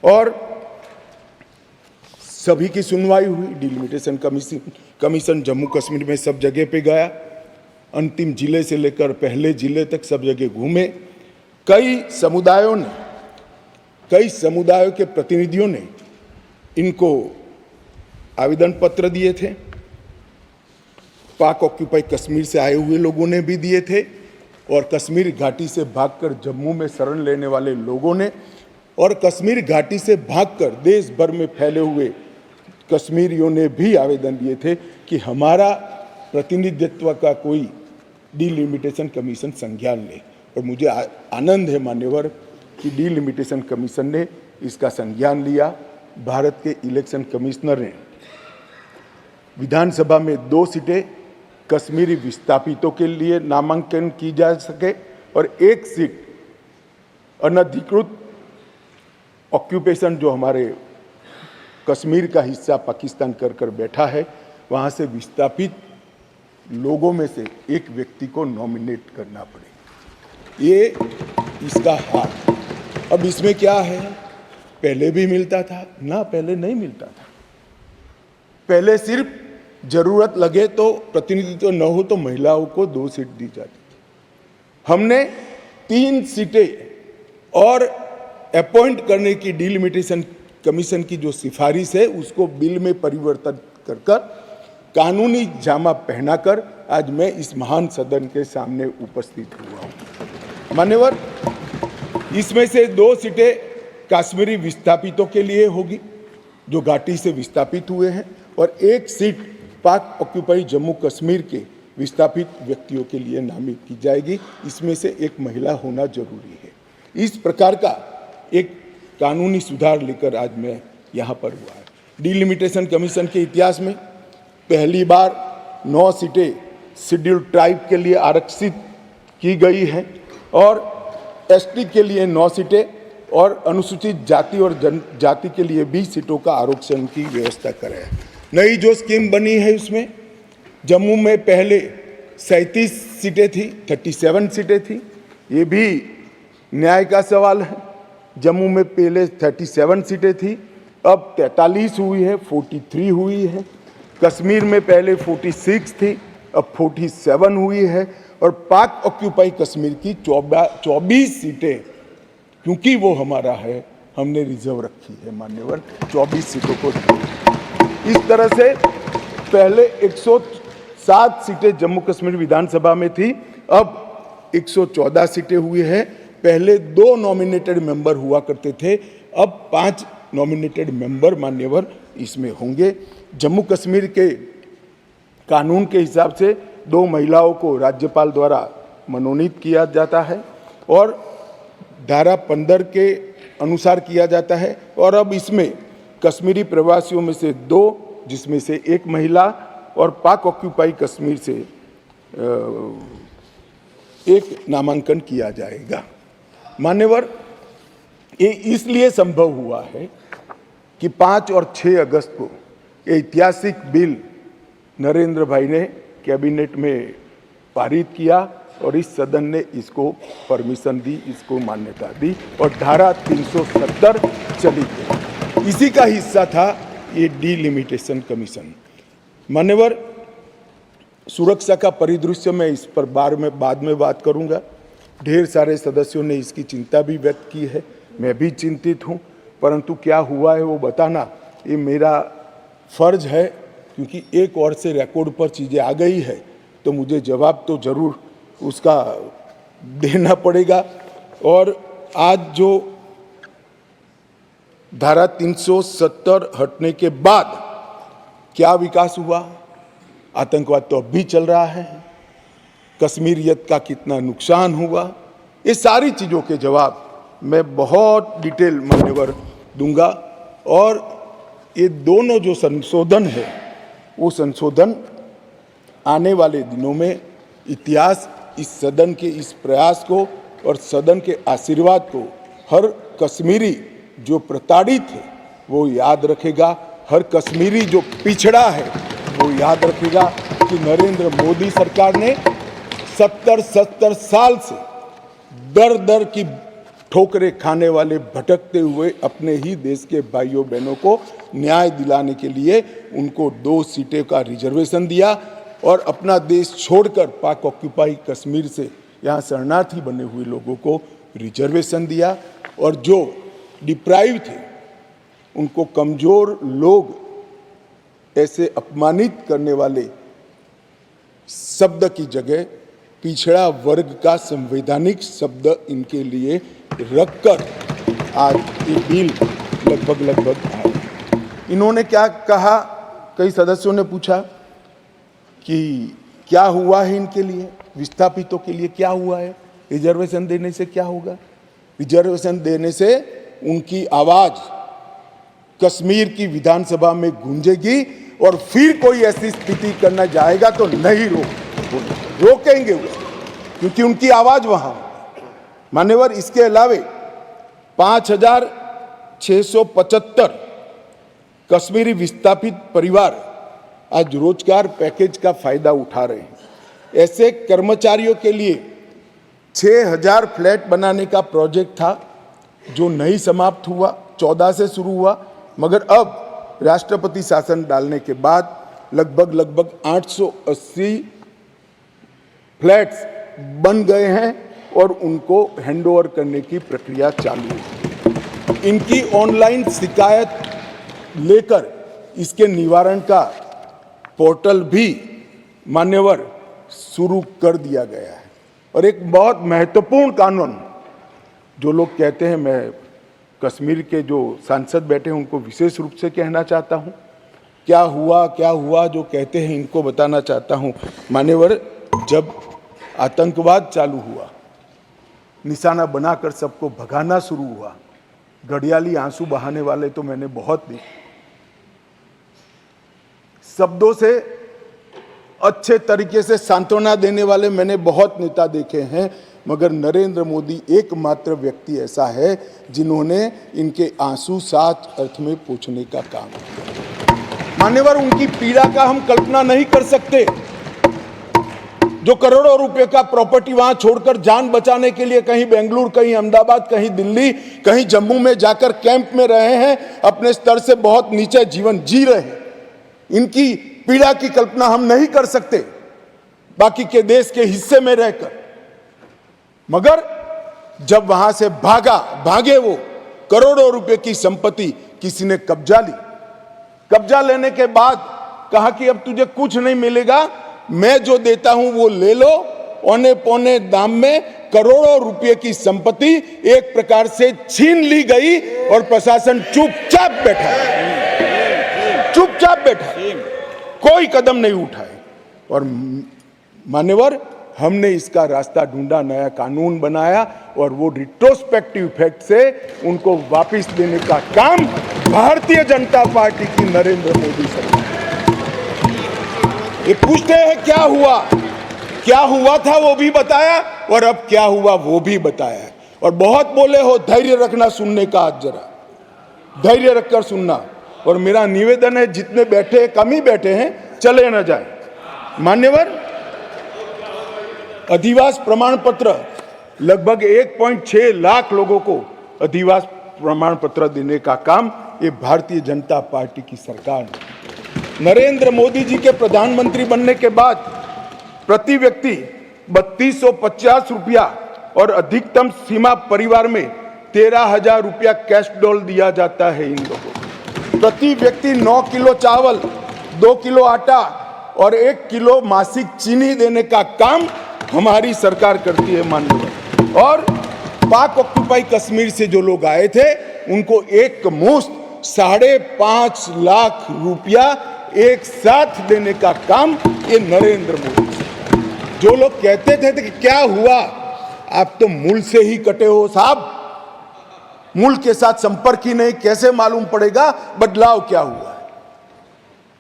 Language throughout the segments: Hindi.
और सभी की सुनवाई हुई। डिलिमिटेशन कमीशन जम्मू कश्मीर में सब जगह पे गया, अंतिम जिले से लेकर पहले जिले तक सब जगह घूमे। कई समुदायों के प्रतिनिधियों ने इनको आवेदन पत्र दिए थे, पाक ऑक्यूपाई कश्मीर से आए हुए लोगों ने भी दिए थे, और कश्मीर घाटी से भागकर जम्मू में शरण लेने वाले लोगों ने, और कश्मीर घाटी से भागकर देश भर में फैले हुए कश्मीरियों ने भी आवेदन दिए थे कि हमारा प्रतिनिधित्व का कोई डिलिमिटेशन कमीशन संज्ञान ले। और मुझे आनंद है मान्यवर कि डिलिमिटेशन कमीशन ने इसका संज्ञान लिया। भारत के इलेक्शन कमिश्नर ने विधानसभा में 2 सीटें कश्मीरी विस्थापितों के लिए नामांकन की जा सके और 1 सीट अनधिकृत ऑक्यूपेशन जो हमारे कश्मीर का हिस्सा पाकिस्तान कर बैठा है, वहाँ से विस्थापित लोगों में से एक व्यक्ति को नॉमिनेट करना पड़े। ये इसका हाल। अब इसमें क्या है, पहले भी मिलता था ना, पहले नहीं मिलता था। पहले सिर्फ जरूरत लगे तो, प्रतिनिधित्व न हो तो महिलाओं को 2 सीट दी जाती थी। हमने 3 सीटें और अपॉइंट करने की डिलिमिटेशन कमीशन की जो सिफारिश है उसको बिल में परिवर्तन कर कानूनी जामा पहनाकर आज मैं इस महान सदन के सामने उपस्थित हुआ हूं। मान्यवर, इसमें से 2 सीटें कश्मीरी विस्थापितों के लिए होगी जो घाटी से विस्थापित हुए हैं, और 1 सीट पाक ऑक्यूपाई जम्मू कश्मीर के विस्थापित व्यक्तियों के लिए नामित की जाएगी। इसमें से एक महिला होना जरूरी है। इस प्रकार का एक कानूनी सुधार लेकर आज मैं यहाँ पर हुआ है। डिलिमिटेशन कमीशन के इतिहास में पहली बार 9 सीटें शेड्यूल्ड ट्राइब के लिए आरक्षित की गई हैं, और एसटी के लिए 9 सीटें और अनुसूचित जाति और जनजाति के लिए 20 सीटों का आरक्षण की व्यवस्था करें है। नई जो स्कीम बनी है उसमें जम्मू में पहले 37 सीटें थी, 37 सीटें थी। ये भी न्याय का सवाल है। जम्मू में पहले 37 सीटें थी, अब 43 हुई है, 43 हुई है। कश्मीर में पहले 46 थी, अब 47 हुई है। और पाक ऑक्यूपाई कश्मीर की 24 सीटें, क्योंकि वो हमारा है, हमने रिजर्व रखी है मान्यवर, 24 सीटों को। इस तरह से पहले 107 सीटें जम्मू कश्मीर विधानसभा में थी, अब 114 सीटें हुई है। पहले 2 नॉमिनेटेड मेंबर हुआ करते थे, अब 5 नॉमिनेटेड मेंबर मान्यवर इसमें होंगे। जम्मू कश्मीर के कानून के हिसाब से 2 महिलाओं को राज्यपाल द्वारा मनोनीत किया जाता है और धारा 15 के अनुसार किया जाता है। और अब इसमें कश्मीरी प्रवासियों में से 2, जिसमें से 1 महिला, और पाक ऑक्यूपाई कश्मीर से 1 नामांकन किया जाएगा। मान्यवर, ये इसलिए संभव हुआ है कि 5 और 6 अगस्त को ये ऐतिहासिक बिल नरेंद्र भाई ने कैबिनेट में पारित किया और इस सदन ने इसको परमिशन दी, इसको मान्यता दी और धारा 370 चली गई। इसी का हिस्सा था ये डिलिमिटेशन कमीशन। मान्यवर, सुरक्षा का परिदृश्य मैं इस पर बाद में बात करूंगा। ढेर सारे सदस्यों ने इसकी चिंता भी व्यक्त की है, मैं भी चिंतित हूं, परंतु क्या हुआ है वो बताना ये मेरा फर्ज है, क्योंकि एक और से रिकॉर्ड पर चीज़ें आ गई है तो मुझे जवाब तो जरूर उसका देना पड़ेगा। और आज जो धारा 370 हटने के बाद क्या विकास हुआ, आतंकवाद तो अब भी चल रहा है, कश्मीरियत का कितना नुकसान हुआ, ये सारी चीज़ों के जवाब मैं बहुत डिटेल मान्यवर दूंगा। और ये दोनों जो संशोधन है वो संशोधन आने वाले दिनों में इतिहास इस सदन के इस प्रयास को और सदन के आशीर्वाद को हर कश्मीरी जो प्रताड़ित है वो याद रखेगा, हर कश्मीरी जो पिछड़ा है वो याद रखेगा कि नरेंद्र मोदी सरकार ने 70 साल से दर की ठोकरें खाने वाले भटकते हुए अपने ही देश के भाइयों बहनों को न्याय दिलाने के लिए उनको 2 सीटें का रिजर्वेशन दिया और अपना देश छोड़कर पाक ऑक्यूपाई कश्मीर से यहाँ शरणार्थी बने हुए लोगों को रिजर्वेशन दिया और जो डिप्राइव थे उनको कमजोर लोग ऐसे अपमानित करने वाले शब्द की जगह पिछड़ा वर्ग का संवैधानिक शब्द इनके लिए रखकर आज ये बिल लगभग आया। इन्होंने क्या कहा, कई सदस्यों ने पूछा कि क्या हुआ है इनके लिए, विस्थापितों के लिए क्या हुआ है, रिजर्वेशन देने से क्या होगा। रिजर्वेशन देने से उनकी आवाज कश्मीर की विधानसभा में गूंजेगी और फिर कोई ऐसी स्थिति करना जाएगा तो नहीं रोकेंगे उसको, क्योंकि उनकी आवाज वहां। मान्यवर, इसके अलावे 5,675 कश्मीरी विस्थापित परिवार आज रोजगार पैकेज का फायदा उठा रहे हैं। ऐसे कर्मचारियों के लिए 6,000 फ्लैट बनाने का प्रोजेक्ट था जो नहीं समाप्त हुआ, 14 से शुरू हुआ, मगर अब राष्ट्रपति शासन डालने के बाद लगभग 880 फ्लैट्स बन गए हैं और उनको हैंडओवर करने की प्रक्रिया चालू है। इनकी ऑनलाइन शिकायत लेकर इसके निवारण का पोर्टल भी मान्यवर शुरू कर दिया गया है। और एक बहुत महत्वपूर्ण कानून, जो लोग कहते हैं, मैं कश्मीर के जो सांसद बैठे हैं उनको विशेष रूप से कहना चाहता हूं, क्या हुआ जो कहते हैं इनको बताना चाहता हूं। मान्यवर, जब आतंकवाद चालू हुआ, निशाना बनाकर सबको भगाना शुरू हुआ, घड़ियाली आंसू बहाने वाले तो मैंने बहुत देखे, शब्दों से अच्छे तरीके से सांत्वना देने वाले मैंने बहुत नेता देखे हैं, मगर नरेंद्र मोदी एकमात्र व्यक्ति ऐसा है जिन्होंने इनके आंसू साच अर्थ में पोंछने का काम किया। मान्यवर, उनकी पीड़ा का हम कल्पना नहीं कर सकते, जो करोड़ों रुपए का प्रॉपर्टी वहां छोड़कर जान बचाने के लिए कहीं बेंगलुरु, कहीं अहमदाबाद, कहीं दिल्ली, कहीं जम्मू में जाकर कैंप में रहे हैं, अपने स्तर से बहुत नीचे जीवन जी रहे हैं। इनकी पीड़ा की कल्पना हम नहीं कर सकते बाकी के देश के हिस्से में रहकर, मगर जब वहां से भागे वो करोड़ों रुपए की संपत्ति किसी ने कब्जा ली। कब्जा लेने के बाद कहा कि अब तुझे कुछ नहीं मिलेगा, मैं जो देता हूं वो ले लो। औने पौने दाम में करोड़ों रुपए की संपत्ति एक प्रकार से छीन ली गई और प्रशासन चुपचाप बैठा, कोई कदम नहीं उठाए। और मान्यवर, हमने इसका रास्ता ढूंढा, नया कानून बनाया और वो रिट्रोस्पेक्टिव इफेक्ट से उनको वापस देने का काम भारतीय जनता पार्टी की नरेंद्र मोदी सरकार। ये पूछते हैं क्या हुआ था वो भी बताया और अब क्या हुआ वो भी बताया। और बहुत बोले हो, धैर्य रखना सुनने का, आज जरा धैर्य रखकर सुनना। और मेरा निवेदन है, जितने बैठे कम ही बैठे हैं, चले न जाए। मान्यवर, अधिवास प्रमाण पत्र लगभग 1.6 लाख लोगों को अधिवास प्रमाण पत्र देने का काम ये भारतीय जनता पार्टी की सरकार ने। नरेंद्र मोदी जी के प्रधानमंत्री बनने के बाद प्रति व्यक्ति 3250 रुपया और अधिकतम सीमा परिवार में 13,000 रुपया कैश डॉल दिया जाता है इन लोगों को। प्रति व्यक्ति 9 किलो चावल, 2 किलो आटा और 1 किलो मासिक चीनी देने का काम हमारी सरकार करती है माननीय। और पाक ऑक्यूपाई कश्मीर से जो लोग आए थे उनको एक मुश्त 5.5 लाख रुपया एक साथ देने का काम ये नरेंद्र मोदी। जो लोग कहते थे कि क्या हुआ, आप तो मूल से ही कटे हो साहब, मूल के साथ संपर्क ही नहीं, कैसे मालूम पड़ेगा बदलाव क्या हुआ है।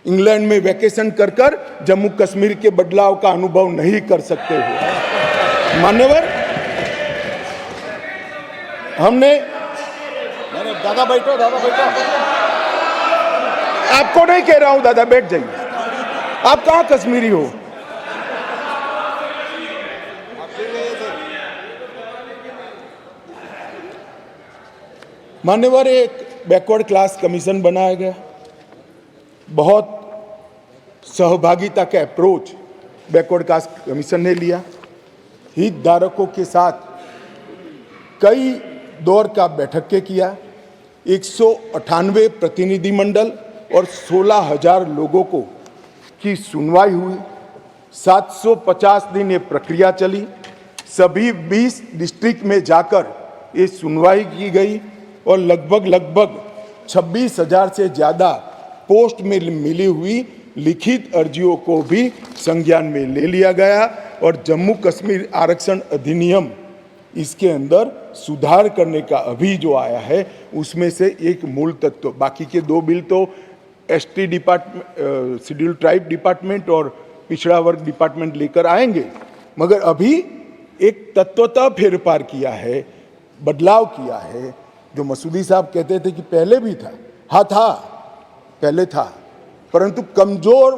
इंग्लैंड में वैकेशन कर जम्मू कश्मीर के बदलाव का अनुभव नहीं कर सकते हो मान्यवर। हमने दादा बैठो आपको नहीं कह रहा हूं दादा, बैठ जाइए। आप कहां कश्मीरी हो? मान्यवर, एक बैकवर्ड क्लास कमीशन बनाया गया। बहुत सहभागिता का अप्रोच बैकवर्ड क्लास कमीशन ने लिया। हितधारकों के साथ कई दौर का बैठक के किया। 198 प्रतिनिधिमंडल और 16,000 लोगों को की सुनवाई हुई। 750 दिन ये प्रक्रिया चली। सभी 20 डिस्ट्रिक्ट में जाकर ये सुनवाई की गई और लगभग 26,000 से ज़्यादा पोस्ट में मिली हुई लिखित अर्जियों को भी संज्ञान में ले लिया गया। और जम्मू कश्मीर आरक्षण अधिनियम, इसके अंदर सुधार करने का अभी जो आया है उसमें से एक मूल तत्व, बाकी के 2 बिल तो ST department, schedule tribe department और पिछड़ा वर्ग डिपार्टमेंट लेकर आएंगे, मगर अभी एक तत्वतः फेरफार किया है, बदलाव किया है। जो मसूदी साहब कहते थे कि पहले भी था, हाँ था, पहले था, परंतु कमजोर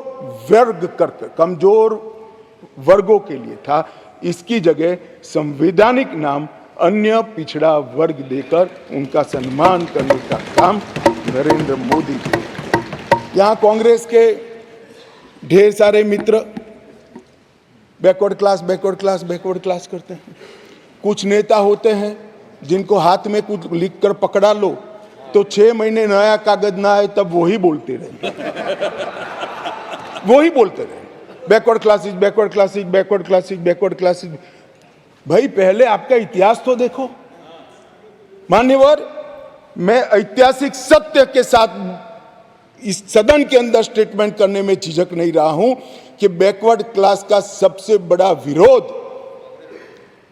वर्गों के लिए था। इसकी जगह संवैधानिक नाम अन्य पिछड़ा वर्ग देकर उनका सम्मान करने का काम नरेंद्र मोदी जी। यहाँ कांग्रेस के ढेर सारे मित्र बैकवर्ड क्लास करते हैं। कुछ नेता होते हैं जिनको हाथ में कुछ लिखकर पकड़ा लो तो 6 महीने नया कागज ना आए तब वही बोलते रहे बैकवर्ड क्लासेस। भाई पहले आपका इतिहास तो देखो। मान्यवर, मैं ऐतिहासिक सत्य के साथ इस सदन के अंदर स्टेटमेंट करने में झिझक नहीं रहा हूं कि बैकवर्ड क्लास का सबसे बड़ा विरोध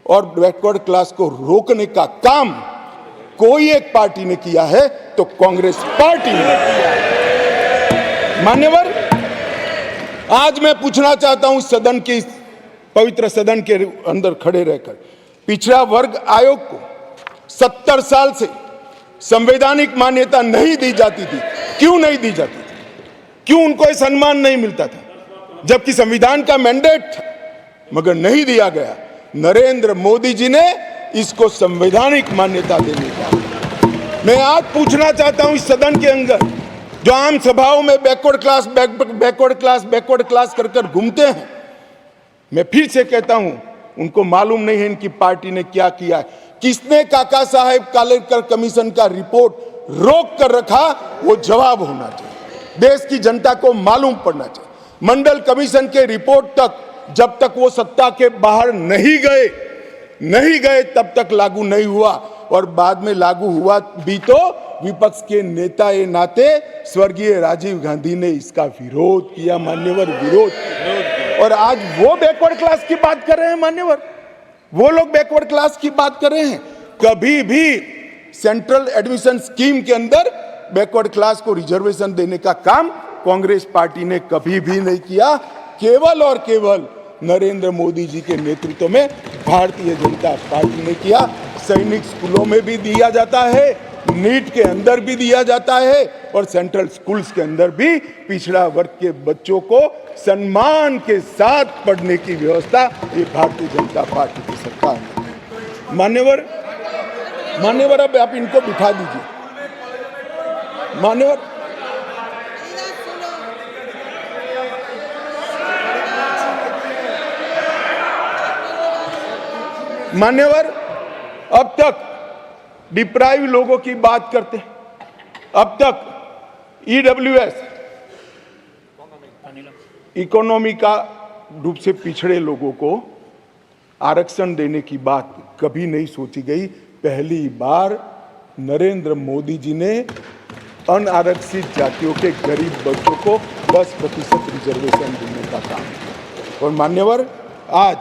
और बैकवर्ड क्लास को रोकने का काम कोई एक पार्टी ने किया है तो कांग्रेस पार्टी ने किया है। मान्यवर, आज मैं पूछना चाहता हूं सदन के, पवित्र सदन के अंदर खड़े रहकर, पिछड़ा वर्ग आयोग को 70 साल से संवैधानिक मान्यता नहीं दी जाती थी। क्यों नहीं दी जाती थी? क्यों उनको यह सम्मान नहीं मिलता था, जबकि संविधान का मैंडेट था, मगर नहीं दिया गया। नरेंद्र मोदी जी ने इसको संवैधानिक मान्यता देने का। मैं आज पूछना चाहता हूं इस सदन के अंदर जो आम सभाओं में बैकवर्ड क्लास कर घूमते हैं, मैं फिर से कहता हूं, उनको मालूम नहीं है इनकी पार्टी ने क्या किया है। किसने काका साहेब कालेकर कमीशन का रिपोर्ट रोक कर रखा, वो जवाब होना चाहिए। देश की जनता को मालूम पड़ना चाहिए। मंडल कमीशन के रिपोर्ट तक जब तक वो सत्ता के बाहर नहीं गए तब तक लागू नहीं हुआ, और बाद में लागू हुआ भी तो विपक्ष के नेता ए नाते स्वर्गीय राजीव गांधी ने इसका विरोध किया। मान्यवर, विरोध। और आज वो बैकवर्ड क्लास की बात कर रहे हैं। मान्यवर, वो लोग बैकवर्ड क्लास की बात कर रहे हैं। कभी भी सेंट्रल एडमिशन स्कीम के अंदर बैकवर्ड क्लास को रिजर्वेशन देने का काम कांग्रेस पार्टी ने कभी भी नहीं किया। केवल और केवल नरेंद्र मोदी जी के नेतृत्व में भारतीय जनता पार्टी ने किया। सैनिक स्कूलों में भी दिया जाता है, नीट के अंदर भी दिया जाता है, और सेंट्रल स्कूल्स के अंदर भी पिछड़ा वर्ग के बच्चों को सम्मान के साथ पढ़ने की व्यवस्था ये भारतीय जनता पार्टी की सरकार ने। मान्यवर, अब आप इनको बिठा दीजिए। मान्यवर, अब तक डिप्राइव लोगों की बात करते हैं। अब तक ईडब्ल्यूएस, इकोनॉमी का रूप से पिछड़े लोगों को आरक्षण देने की बात कभी नहीं सोची गई। पहली बार नरेंद्र मोदी जी ने अनारक्षित जातियों के गरीब बच्चों को 10% रिजर्वेशन देने का काम। और मान्यवर, आज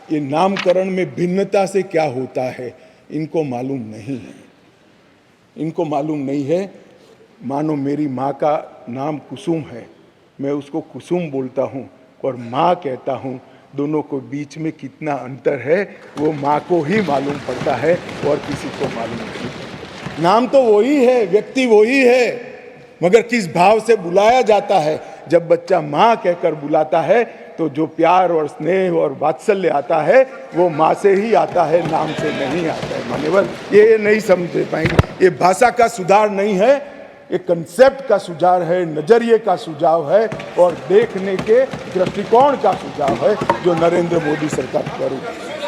ये नामकरण में भिन्नता से क्या होता है इनको मालूम नहीं है। मानो मेरी माँ का नाम कुसुम है, मैं उसको कुसुम बोलता हूँ और माँ कहता हूँ। दोनों को बीच में कितना अंतर है वो माँ को ही मालूम पड़ता है और किसी को मालूम नहीं। नाम तो वही है, व्यक्ति वही है, मगर किस भाव से बुलाया जाता है, जब बच्चा माँ कहकर बुलाता है तो जो प्यार और स्नेह और वात्सल्य आता है वो माँ से ही आता है, नाम से नहीं आता है। मान्यवर ये नहीं समझ पाएंगे, ये भाषा का सुधार नहीं है, ये कंसेप्ट का सुझाव है, नजरिए का सुझाव है और देखने के दृष्टिकोण का सुझाव है जो नरेंद्र मोदी सरकार करेगी।